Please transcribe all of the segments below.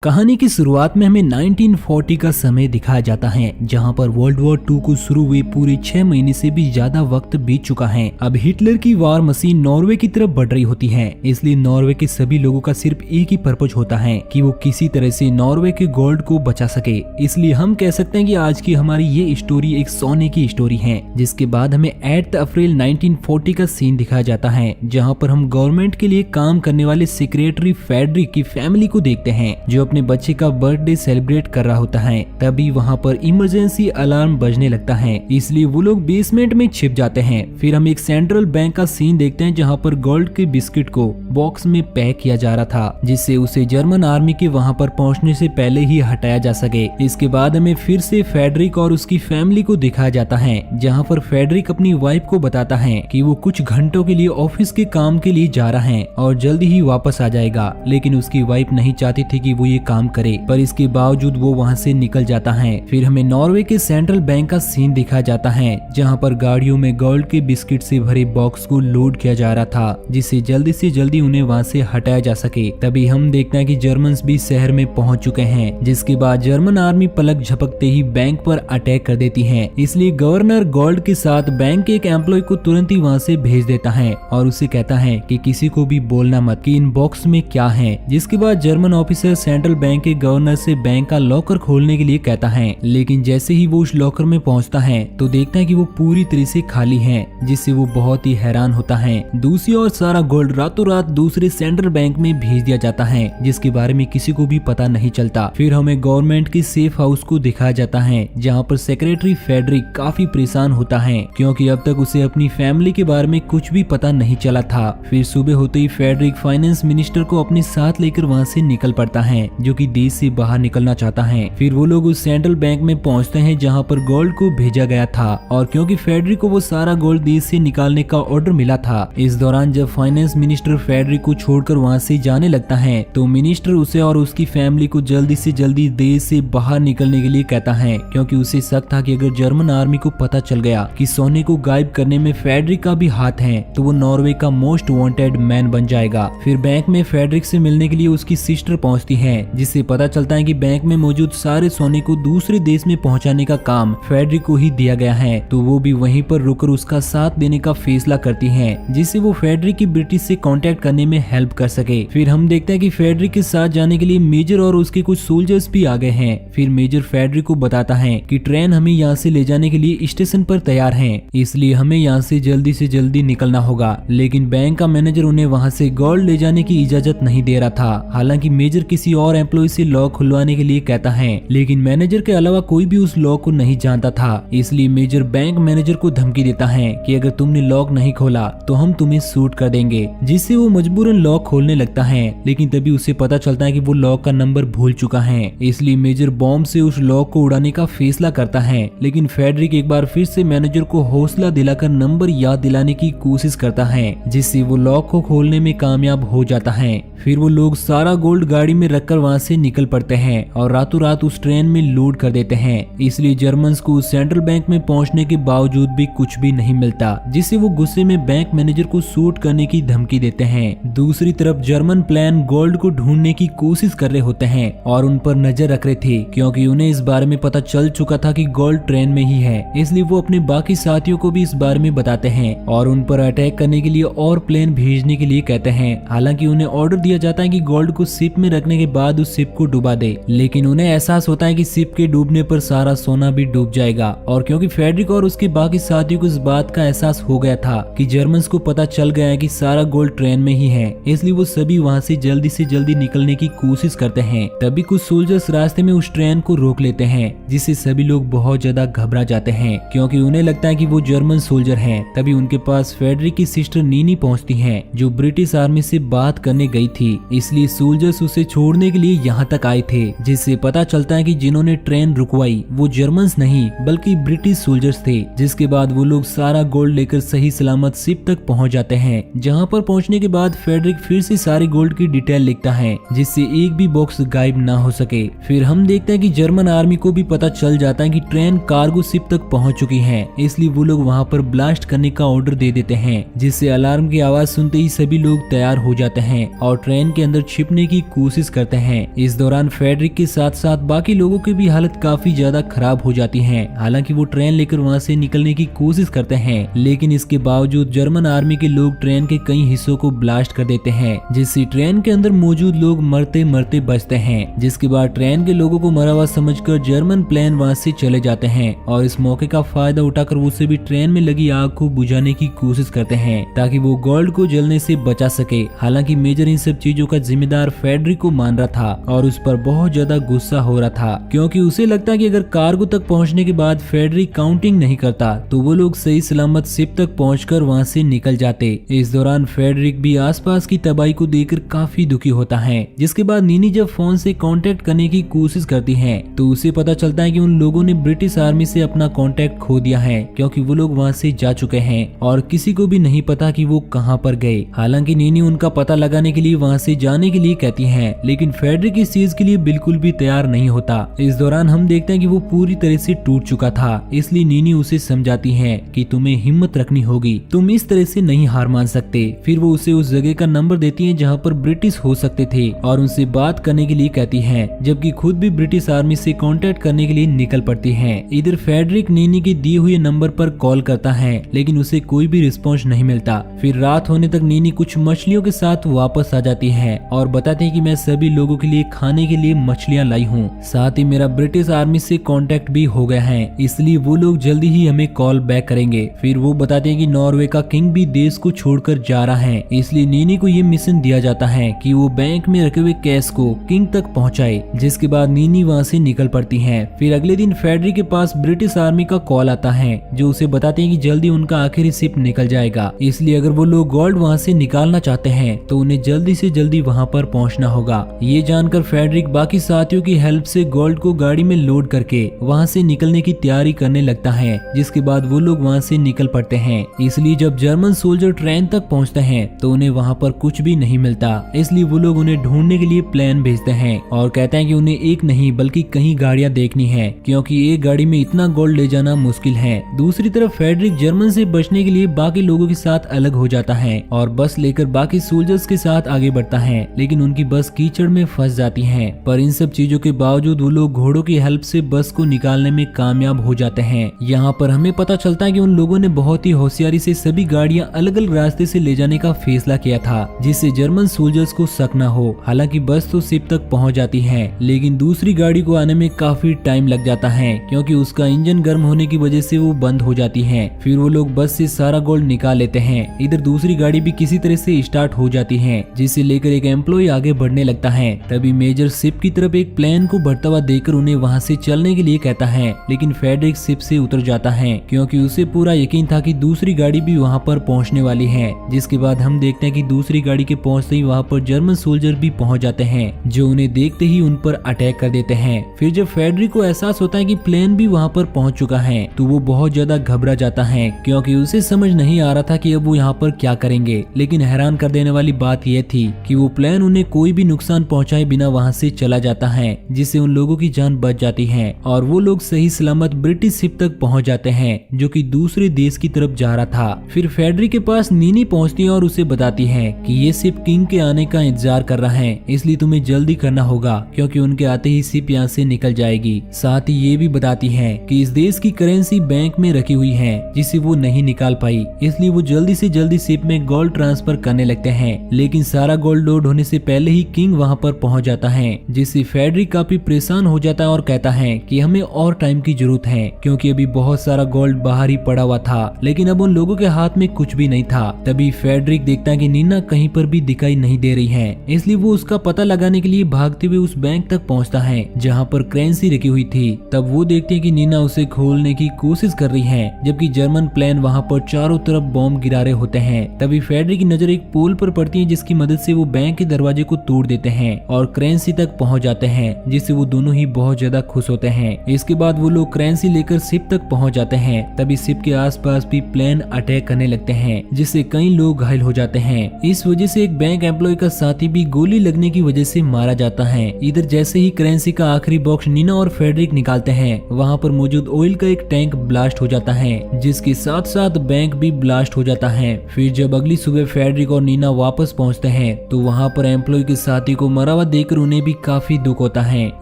कहानी की शुरुआत में हमें 1940 का समय दिखाया जाता है, जहां पर वर्ल्ड वॉर 2 को शुरू हुए पूरे 6 महीने से भी ज्यादा वक्त बीत चुका है। अब हिटलर की वार मशीन नॉर्वे की तरफ बढ़ रही होती है, इसलिए नॉर्वे के सभी लोगों का सिर्फ एक ही पर्पज होता है कि वो किसी तरह से नॉर्वे के गोल्ड को बचा सके। इसलिए हम कह सकते हैं कि आज की हमारी ये स्टोरी एक सोने की स्टोरी है। जिसके बाद हमें 8 अप्रैल 1940 का सीन दिखाया जाता है, जहाँ पर हम गवर्नमेंट के लिए काम करने वाले सेक्रेटरी फेडरिक की फैमिली को देखते हैं, जो अपने बच्चे का बर्थडे सेलिब्रेट कर रहा होता है। तभी वहाँ पर इमरजेंसी अलार्म बजने लगता है, इसलिए वो लोग बेसमेंट में छिप जाते हैं। फिर हम एक सेंट्रल बैंक का सीन देखते हैं, जहाँ पर गोल्ड के बिस्किट को बॉक्स में पैक किया जा रहा था, जिससे उसे जर्मन आर्मी के वहाँ पर पहुँचने से पहले ही हटाया जा सके। इसके बाद हमें फिर से फेडरिक और उसकी फैमिली को दिखाया जाता है, जहाँ पर फेडरिक अपनी वाइफ को बताता है कि वो कुछ घंटों के लिए ऑफिस के काम के लिए जा रहा है और जल्दी ही वापस आ जाएगा। लेकिन उसकी वाइफ नहीं चाहती थी कि वो ये काम करे, पर इसके बावजूद वो वहाँ से निकल जाता है। फिर हमें नॉर्वे के सेंट्रल बैंक का सीन दिखाया जाता है, जहाँ पर गाड़ियों में गोल्ड के बिस्किट से भरे बॉक्स को लोड किया जा रहा था, जिससे जल्दी से जल्दी उन्हें वहाँ से हटाया जा सके। तभी हम देखते हैं कि जर्मन्स भी शहर में पहुंच चुके हैं, जिसके बाद जर्मन आर्मी पलक झपकते ही बैंक पर अटैक कर देती है। इसलिए गवर्नर गोल्ड के साथ बैंक के एक एम्प्लॉय को तुरंत ही वहाँ से भेज देता है और उसे कहता है कि किसी को भी बोलना मत कि इन बॉक्स में क्या है। जिसके बाद जर्मन ऑफिसर सेंट्रल बैंक के गवर्नर से बैंक का लॉकर खोलने के लिए कहता है, लेकिन जैसे ही वो उस लॉकर में पहुंचता है तो देखता है कि वो पूरी तरह से खाली है, जिससे वो बहुत ही हैरान होता है। दूसरी ओर सारा गोल्ड रातों रात दूसरे सेंट्रल बैंक में भेज दिया जाता है, जिसके बारे में किसी को भी पता नहीं चलता। फिर हमें गवर्नमेंट के सेफ हाउस को दिखाया जाता है, जहाँ पर सेक्रेटरी फेडरिक काफी परेशान होता है, क्योंकि अब तक उसे अपनी फैमिली के बारे में कुछ भी पता नहीं चला था। फिर सुबह होते ही फेडरिक फाइनेंस मिनिस्टर को अपने साथ लेकर वहाँ से निकल पड़ता है, जो कि देश से बाहर निकलना चाहता है। फिर वो लोग उस सेंट्रल बैंक में पहुंचते हैं, जहां पर गोल्ड को भेजा गया था, और क्योंकि फेडरिक को वो सारा गोल्ड देश से निकालने का ऑर्डर मिला था। इस दौरान जब फाइनेंस मिनिस्टर फेडरिक को छोड़कर वहां से जाने लगता है, तो मिनिस्टर उसे और उसकी फैमिली को जल्दी से जल्दी देश से बाहर निकलने के लिए कहता है, क्योंकि उसे शक था कि अगर जर्मन आर्मी को पता चल गया कि सोने को गायब करने में फेडरिक का भी हाथ है, तो वो नॉर्वे का मोस्ट वांटेड मैन बन जाएगा। फिर बैंक में फेडरिक से मिलने के लिए उसकी सिस्टर पहुंचती है, जिससे पता चलता है कि बैंक में मौजूद सारे सोने को दूसरे देश में पहुंचाने का काम फेडरिक को ही दिया गया है। तो वो भी वहीं पर रुककर उसका साथ देने का फैसला करती है, जिससे वो फेडरिक की ब्रिटिश से कांटेक्ट करने में हेल्प कर सके। फिर हम देखते हैं कि फेडरिक के साथ जाने के लिए मेजर और उसके कुछ सोल्जर्स भी आ गए हैं। फिर मेजर फेडरिक को बताता है कि ट्रेन हमें यहाँ से ले जाने के लिए स्टेशन पर तैयार है, इसलिए हमें यहाँ से जल्दी निकलना होगा। लेकिन बैंक का मैनेजर उन्हें वहाँ से गोल्ड ले जाने की इजाजत नहीं दे रहा था। हालांकि मेजर किसी और एम्प्लॉय से लॉक खुलवाने के लिए कहता है, लेकिन मैनेजर के अलावा कोई भी उस लॉक को नहीं जानता था। इसलिए मेजर बैंक मैनेजर को धमकी देता है कि अगर तुमने लॉक नहीं खोला तो हम तुम्हें शूट कर देंगे, जिससे वो मजबूरन लॉक खोलने लगता है। लेकिन तभी उसे पता चलता है कि वो लॉक का नंबर भूल चुका है, इसलिए मेजर बॉम्ब से उस लॉक को उड़ाने का फैसला करता है। लेकिन फेडरिक एक बार फिर से मैनेजर को हौसला दिलाकर नंबर याद दिलाने की कोशिश करता है, जिससे वो लॉक को खोलने में कामयाब हो जाता है। फिर वो लोग सारा गोल्ड गाड़ी में रखकर वहाँ से निकल पड़ते हैं और रातों रात उस ट्रेन में लोड कर देते हैं। इसलिए जर्मन्स को उस सेंट्रल बैंक में पहुंचने के बावजूद भी कुछ भी नहीं मिलता, जिससे वो गुस्से में बैंक मैनेजर को शूट करने की धमकी देते हैं। दूसरी तरफ जर्मन प्लान गोल्ड को ढूंढने की कोशिश कर रहे होते हैं और उन पर नजर रख रहे थे, क्योंकि उन्हें इस बारे में पता चल चुका था कि गोल्ड ट्रेन में ही है। इसलिए वो अपने बाकी साथियों को भी इस बारे में बताते हैं और उन पर अटैक करने के लिए और प्लेन भेजने के लिए कहते हैं। हालांकि उन्हें ऑर्डर दिया जाता है कि गोल्ड को शिप में रखने के बाद उस शिप को डुबा दे, लेकिन उन्हें एहसास होता है कि शिप के डूबने पर सारा सोना भी डूब जाएगा। और क्योंकि फेडरिक और उसके बाकी साथियों को इस बात का एहसास हो गया था कि जर्मन्स को पता चल गया है कि सारा गोल्ड ट्रेन में ही है, इसलिए वो सभी वहाँ से जल्दी निकलने की कोशिश करते हैं। तभी कुछ सोल्जर्स रास्ते में उस ट्रेन को रोक लेते हैं, जिससे सभी लोग बहुत ज्यादा घबरा जाते हैं, क्योंकि उन्हें लगता है कि वो जर्मन सोल्जर हैं। तभी उनके पास फेडरिक की सिस्टर नीनी पहुंचती हैं, जो ब्रिटिश आर्मी से बात करने गई थी। इसलिए सोल्जर्स उसे छोड़ने के लिए यहाँ तक आए थे, जिससे पता चलता है कि जिन्होंने ट्रेन रुकवाई वो जर्मन्स नहीं बल्कि ब्रिटिश सोल्जर्स थे। जिसके बाद वो लोग सारा गोल्ड लेकर सही सलामत शिप तक पहुंच जाते हैं, जहां पर पहुंचने के बाद फेडरिक फिर से सारे गोल्ड की डिटेल लिखता है, जिससे एक भी बॉक्स गायब ना हो सके। फिर हम देखते हैं कि जर्मन आर्मी को भी पता चल जाता है कि ट्रेन कार्गो शिप तक पहुंच चुकी है, इसलिए वो लोग वहां पर ब्लास्ट करने का ऑर्डर दे देते हैं, जिससे अलार्म की आवाज सुनते ही सभी लोग तैयार हो जाते हैं और ट्रेन के अंदर छिपने की कोशिश करते हैं। हैं। इस दौरान फेडरिक के साथ साथ बाकी लोगों की भी हालत काफी ज्यादा खराब हो जाती है। हालांकि वो ट्रेन लेकर वहां से निकलने की कोशिश करते हैं, लेकिन इसके बावजूद जर्मन आर्मी के लोग ट्रेन के कई हिस्सों को ब्लास्ट कर देते हैं, जिससे ट्रेन के अंदर मौजूद लोग मरते मरते बचते हैं। जिसके बाद ट्रेन के लोगों को मरा हुआ समझकर जर्मन प्लेन वहां से चले जाते हैं और इस मौके का फायदा उठाकर वो सभी ट्रेन में लगी आग को बुझाने की कोशिश करते हैं ताकि वो गोल्ड को जलने से बचा सके। हालांकि मेजर इन सब चीजों का जिम्मेदार फेडरिक को मान रहा था और उस पर बहुत ज्यादा गुस्सा हो रहा था, क्योंकि उसे लगता कि अगर कार्गो तक पहुंचने के बाद फेडरिक काउंटिंग नहीं करता तो वो लोग सही सलामत शिप तक पहुंचकर वहां से निकल जाते। इस दौरान फेडरिक भी आसपास की तबाही को देखकर काफी दुखी होता है। जिसके बाद नीनी जब फोन से कांटेक्ट करने की कोशिश करती है तो उसे पता चलता है कि उन लोगों ने ब्रिटिश आर्मी से अपना कांटेक्ट खो दिया है, क्योंकि वो लोग वहां से जा चुके हैं और किसी को भी नहीं पता कि वो कहां पर गए। हालांकि नीनी उनका पता लगाने के लिए वहां से जाने के लिए कहती है, लेकिन फेडरिक इस चीज के लिए बिल्कुल भी तैयार नहीं होता। इस दौरान हम देखते हैं कि वो पूरी तरह से टूट चुका था, इसलिए नीनी उसे समझाती है कि तुम्हें हिम्मत रखनी होगी, तुम इस तरह से नहीं हार मान सकते। फिर वो उसे उस जगह का नंबर देती है जहाँ पर ब्रिटिश हो सकते थे और उनसे बात करने के लिए कहती है, जबकि खुद भी ब्रिटिश आर्मी से कांटेक्ट करने के लिए निकल पड़ती है। इधर फेडरिक नीनी के दिए हुए नंबर पर कॉल करता है, लेकिन उसे कोई भी रिस्पॉन्स नहीं मिलता। फिर रात होने तक नीनी कुछ मछलियों के साथ वापस आ जाती है और बताती है कि मैं सभी लोगों के लिए खाने के लिए मछलियां लाई हूँ, साथ ही मेरा ब्रिटिश आर्मी से कांटेक्ट भी हो गया है, इसलिए वो लोग जल्दी ही हमें कॉल बैक करेंगे। फिर वो बताते हैं कि नॉर्वे का किंग भी देश को छोड़कर जा रहा है, इसलिए नीनी को ये मिशन दिया जाता है कि वो बैंक में रखे हुए कैश को किंग तक पहुंचाए। जिसके बाद नीनी वहां से निकल पड़ती है। फिर अगले दिन फेडरिक के पास ब्रिटिश आर्मी का कॉल आता है जो उसे बताते हैं कि जल्दी उनका आखिरी शिप निकल जाएगा, इसलिए अगर वो लोग गोल्ड वहां से निकालना चाहते हैं तो उन्हें जल्दी से जल्दी वहां पर पहुंचना होगा। ये जानकर फेडरिक बाकी साथियों की हेल्प से गोल्ड को गाड़ी में लोड करके वहां से निकलने की तैयारी करने लगता है। जिसके बाद वो लोग वहां से निकल पड़ते हैं। इसलिए जब जर्मन सोल्जर ट्रेन तक पहुंचते हैं तो उन्हें वहां पर कुछ भी नहीं मिलता, इसलिए वो लोग उन्हें ढूंढने के लिए प्लान भेजते हैं और कहते हैं कि उन्हें एक नहीं बल्कि कई गाड़ियां देखनी है, क्योंकि एक गाड़ी में इतना गोल्ड ले जाना मुश्किल है। दूसरी तरफ फेडरिक जर्मन से बचने के लिए बाकी लोगों के साथ अलग हो जाता है और बस लेकर बाकी सोल्जर्स के साथ आगे बढ़ता है, लेकिन उनकी बस कीचड़ में फंस जाती है। पर इन सब चीजों के बावजूद वो लोग घोड़ों की हेल्प से बस को निकालने में कामयाब हो जाते हैं। यहाँ पर हमें पता चलता है कि उन लोगों ने बहुत ही होशियारी से सभी गाड़ियां अलग अलग रास्ते से ले जाने का फैसला किया था, जिससे जर्मन सोल्जर्स को शक न हो। हालांकि बस तो शिप तक पहुंच जाती है, लेकिन दूसरी गाड़ी को आने में काफी टाइम लग जाता है, क्योंकि उसका इंजन गर्म होने की वजह से वो बंद हो जाती है। फिर वो लोग बस से सारा गोल्ड निकाल लेते हैं। इधर दूसरी गाड़ी भी किसी तरह से स्टार्ट हो जाती है, जिसे लेकर एक एम्प्लॉय आगे बढ़ने लगता है। तभी मेजर शिप की तरफ एक प्लेन को बढ़ता हुआ देखकर उन्हें वहां से चलने के लिए कहता है, लेकिन फेडरिक शिप से उतर जाता है, क्योंकि उसे पूरा यकीन था कि दूसरी गाड़ी भी वहां पर पहुंचने वाली है। जिसके बाद हम देखते हैं कि दूसरी गाड़ी के पहुंचते ही वहां पर जर्मन सोल्जर भी पहुंच जाते हैं, जो उन्हें देखते ही उन पर अटैक कर देते हैं। फिर जब फेडरिक को एहसास होता है कि प्लेन भी वहां पर पहुंच चुका है तो वो बहुत ज्यादा घबरा जाता है, क्योंकि उसे समझ नहीं आ रहा था कि अब वो यहाँ पर क्या करेंगे। लेकिन हैरान कर देने वाली बात यह थी कि वो प्लेन उन्हें कोई भी नुकसान पहुंचाए बिना वहां से चला जाता है, जिससे उन लोगों की जान बच जाती है और वो लोग सही सलामत ब्रिटिश शिप तक पहुंच जाते हैं, जो कि दूसरे देश की तरफ जा रहा था। फिर फेडरिक के पास नीनी पहुंचती है और उसे बताती है कि ये शिप किंग के आने का इंतजार कर रहा है, इसलिए तुम्हें जल्दी करना होगा, क्योंकि उनके आते ही शिप यहाँ से निकल जाएगी। साथ ही ये भी बताती है कि इस देश की करेंसी बैंक में रखी हुई है, जिसे वो नहीं निकाल पाई, इसलिए वो जल्दी से जल्दी शिप में गोल्ड ट्रांसफर करने लगते हैं। लेकिन सारा गोल्ड लोड होने से पहले ही किंग वहां पर पहुंच जाता है, जिससे फेडरिक काफी परेशान हो जाता है और कहता है कि हमें और टाइम की जरूरत है, क्योंकि अभी बहुत सारा गोल्ड बाहर ही पड़ा हुआ था। लेकिन अब उन लोगों के हाथ में कुछ भी नहीं था। तभी फेडरिक देखता है कि नीना कहीं पर भी दिखाई नहीं दे रही है, इसलिए वो उसका पता लगाने के लिए भागते हुए उस बैंक तक पहुंचता है जहां पर करेंसी रखी हुई थी। तब वो देखते हैं कि नीना उसे खोलने की कोशिश कर रही है, जबकि जर्मन प्लेन वहां पर चारों तरफ बॉम्ब गिरा रहे होते हैं। तभी फेडरिक की नजर एक पोल पर पड़ती है, जिसकी मदद से वो बैंक के दरवाजे को तोड़ देते हैं और करेंसी तक पहुंच जाते हैं, जिससे वो दोनों ही बहुत ज्यादा खुश होते हैं। इसके बाद वो लोग करेंसी लेकर शिप तक पहुंच जाते हैं। तभी शिप के आसपास भी प्लेन अटैक करने लगते हैं, जिससे कई लोग घायल हो जाते हैं। इस वजह से एक बैंक एम्प्लॉय का साथी भी गोली लगने की वजह से मारा जाता है। इधर जैसे ही करेंसी का आखिरी बॉक्स नीना और फेडरिक निकालते हैं, वहाँ पर मौजूद ऑयल का एक टैंक ब्लास्ट हो जाता है, जिसके साथ साथ बैंक भी ब्लास्ट हो जाता है। फिर जब अगली सुबह फेडरिक और नीना वापस पहुँचते हैं तो वहाँ पर एम्प्लॉय के साथी को मरा हुआ बचावा देखकर उन्हें भी काफी दुख होता है।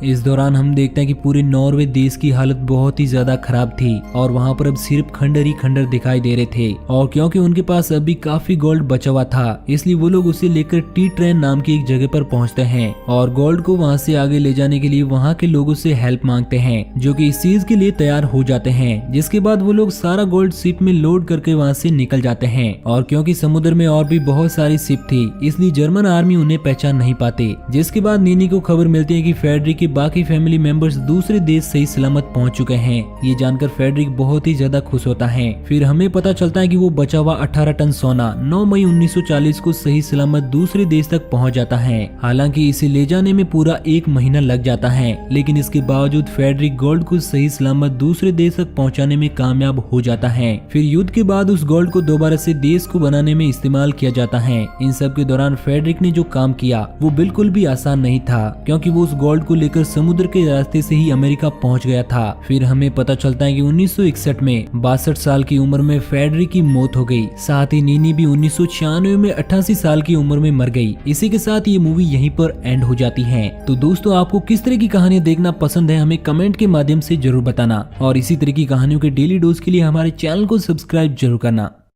इस दौरान हम देखते हैं कि पूरे नॉर्वे देश की हालत बहुत ही ज्यादा खराब थी और वहाँ पर अब सिर्फ खंडर ही खंडर दिखाई दे रहे थे। और क्योंकि उनके पास अभी काफी गोल्ड बचा हुआ था, इसलिए वो लोग उसे लेकर टी ट्रेन नाम की एक जगह पर पहुंचते हैं और गोल्ड को वहां से आगे ले जाने के लिए वहां के लोगों से हेल्प मांगते हैं, जो कि इस चीज के लिए तैयार हो जाते हैं। जिसके बाद वो लोग सारा गोल्ड शिप में लोड करके वहां से निकल जाते हैं। और क्योंकि समुद्र में और भी बहुत सारी शिप थी, इसलिए जर्मन आर्मी उन्हें पहचान नहीं पाते। जिसके बाद नीनी को खबर मिलती है कि फेडरिक के बाकी फैमिली मेंबर्स दूसरे देश सही सलामत पहुंच चुके हैं। ये जानकर फेडरिक बहुत ही ज्यादा खुश होता है। फिर हमें पता चलता है कि वो बचा हुआ 18 टन सोना 9 मई 1940 को सही सलामत दूसरे देश तक पहुंच जाता है। हालांकि इसे ले जाने में पूरा 1 महीना लग जाता है, लेकिन इसके बावजूद फेडरिक गोल्ड को सही सलामत दूसरे देश तक पहुंचाने में कामयाब हो जाता है। फिर युद्ध के बाद उस गोल्ड को दोबारा से देश को बनाने में इस्तेमाल किया जाता है। इन सब के दौरान फेडरिक ने जो काम किया वो बिल्कुल भी आसान नहीं था, क्योंकि वो उस गोल्ड को लेकर समुद्र के रास्ते से ही अमेरिका पहुंच गया था। फिर हमें पता चलता है कि 1961 में 62 साल की उम्र में फेडरिक की मौत हो गई। साथ ही नीनी भी 1996 में 88 साल की उम्र में मर गई। इसी के साथ ये मूवी यहीं पर एंड हो जाती है। तो दोस्तों, आपको किस तरह की कहानियां देखना पसंद है हमें कमेंट के माध्यम से जरूर बताना और इसी तरह की कहानियों के डेली डोज के लिए हमारे चैनल को सब्सक्राइब जरूर करना।